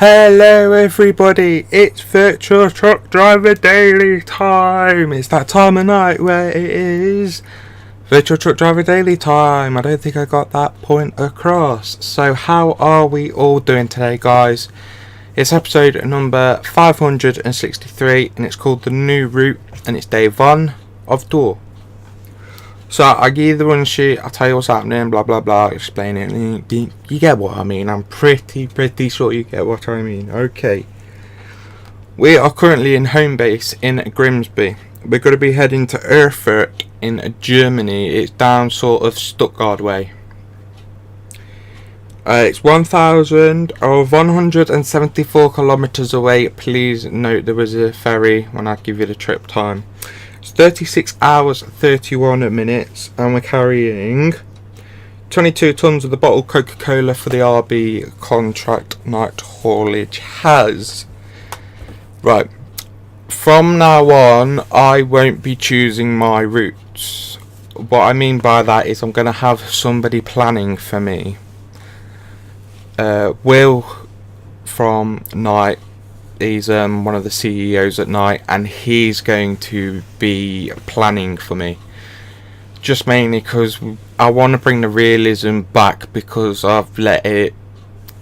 Hello everybody, it's Virtual Truck Driver Daily time. It's that time of night where it is Virtual Truck Driver Daily time. I don't think I got that point across. So how are we all doing today, guys? It's episode number 563 and it's called The New Route and it's day 1 of tour. So I give you the run sheet, I'll tell you what's happening, blah blah blah, explain it, and you get what I mean. I'm pretty sure you get what I mean. Okay. We are currently in home base in Grimsby. We're going to be heading to Erfurt in Germany. It's down sort of Stuttgart way. It's 1,174 kilometres away. Please note there was a ferry when I give you the trip time. It's 36 hours 31 minutes and we're carrying 22 tonnes of the bottled Coca-Cola for the RB contract night haulage has. Right, from now on I won't be choosing my routes. What I mean by that is I'm going to have somebody planning for me. Will from night, he's one of the CEOs at night, and he's going to be planning for me. Just mainly because I want to bring the realism back, because I've let it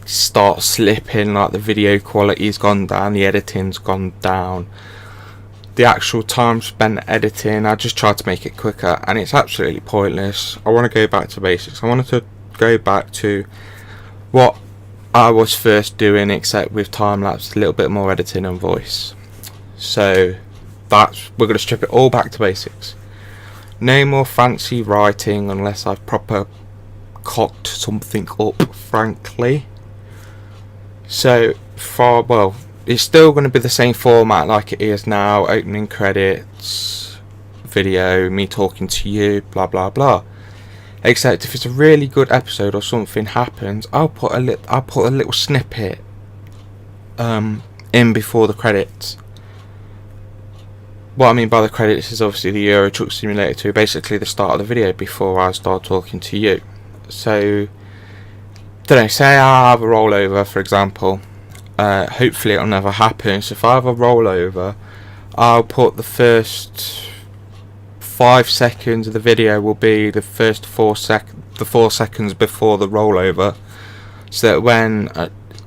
start slipping. Like the video quality's gone down, the editing's gone down, the actual time spent editing, I just tried to make it quicker and it's absolutely pointless. I want to go back to basics. I wanted to go back to what I was first doing, except with time lapse, a little bit more editing and voice. So we're going to strip it all back to basics. No more fancy writing unless I've proper cocked something up, frankly. So it's still going to be the same format like it is now. Opening credits, video, me talking to you, blah blah blah. Except if it's a really good episode or something happens, I'll put a little snippet in before the credits. What I mean by the credits is obviously the Euro Truck Simulator 2, basically the start of the video before I start talking to you. So, don't know, say I have a rollover, for example. Hopefully it'll never happen. So if I have a rollover, I'll put the first 5 seconds of the video will be the first 4 seconds before the rollover, so that when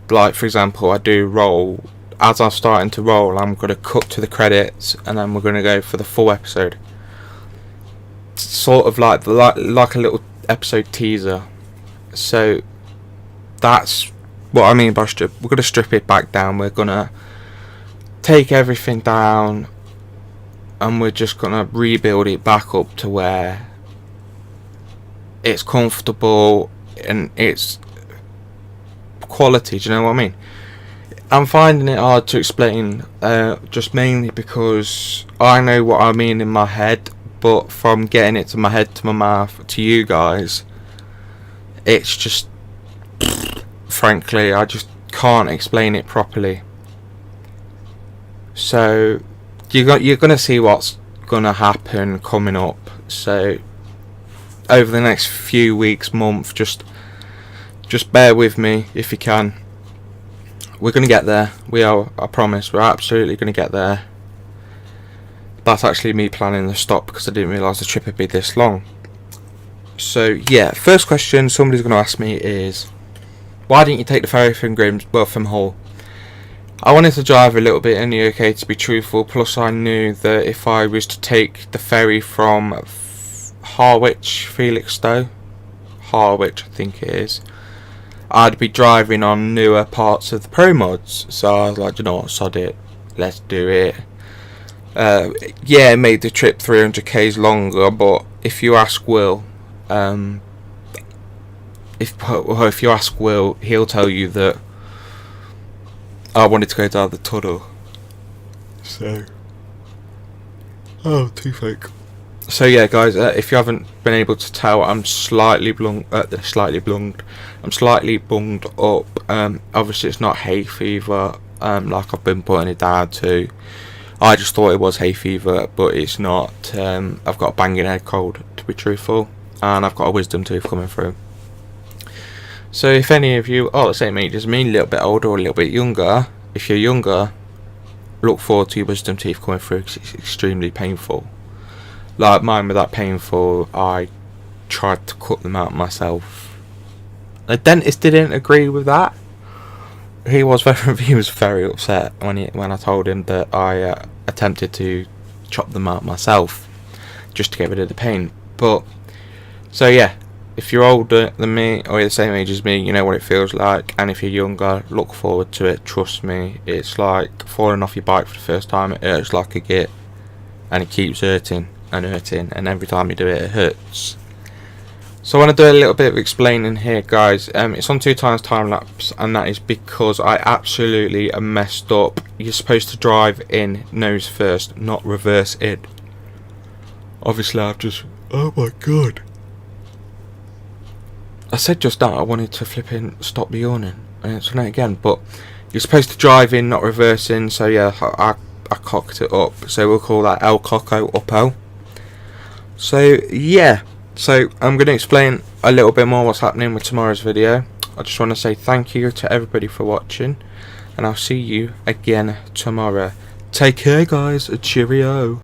like for example I do roll, as I'm starting to roll I'm going to cut to the credits and then we're going to go for the full episode, sort of like a little episode teaser. So that's what I mean by strip. We're going to strip it back down, we're going to take everything down and we're just going to rebuild it back up to where it's comfortable and it's quality. Do you know what I mean? I'm finding it hard to explain, just mainly because I know what I mean in my head, but from getting it to my head to my mouth to you guys, it's just, frankly, I just can't explain it properly. So you're gonna see what's gonna happen coming up. So over the next few weeks, month, just bear with me if you can. We're gonna get there. We are. I promise. We're absolutely gonna get there. That's actually me planning the stop because I didn't realise the trip would be this long. So yeah, first question somebody's gonna ask me is, why didn't you take the ferry from from Hull? I wanted to drive a little bit in the UK, to be truthful, plus I knew that if I was to take the ferry from Harwich, Felixstowe, Harwich I think it is, I'd be driving on newer parts of the Pro Mods. So I was like, you know what, sod it, let's do it. Yeah, it made the trip 300k's longer, but if you ask Will, if you ask Will, he'll tell you that I wanted to go down the tunnel. So, toothache. So yeah, guys, if you haven't been able to tell, I'm slightly bunged up. Obviously, it's not hay fever, like I've been putting it down to. I just thought it was hay fever, but it's not. I've got a banging head cold, to be truthful, and I've got a wisdom tooth coming through. So if any of you are the same age as me, a little bit older or a little bit younger, if you're younger, look forward to your wisdom teeth coming through because it's extremely painful. Like mine were that painful, I tried to cut them out myself. The dentist didn't agree with that. He was very upset when I told him that I attempted to chop them out myself just to get rid of the pain. But so yeah, if you're older than me or you're the same age as me, you know what it feels like. And if you're younger, look forward to it. Trust me, it's like falling off your bike for the first time. It hurts like a git, and it keeps hurting and hurting, and every time you do it, it hurts. So I want to do a little bit of explaining here, guys. It's on 2x time lapse, and that is because I absolutely messed up. You're supposed to drive in nose first, not reverse in. Obviously, I've just... oh my god. I said just now I wanted to flipping stop yawning, and it's done it again. But you're supposed to drive in, not reverse in. So yeah, I cocked it up. So we'll call that El Coco Uppo. So yeah. So I'm going to explain a little bit more what's happening with tomorrow's video. I just want to say thank you to everybody for watching, and I'll see you again tomorrow. Take care, guys. Cheerio.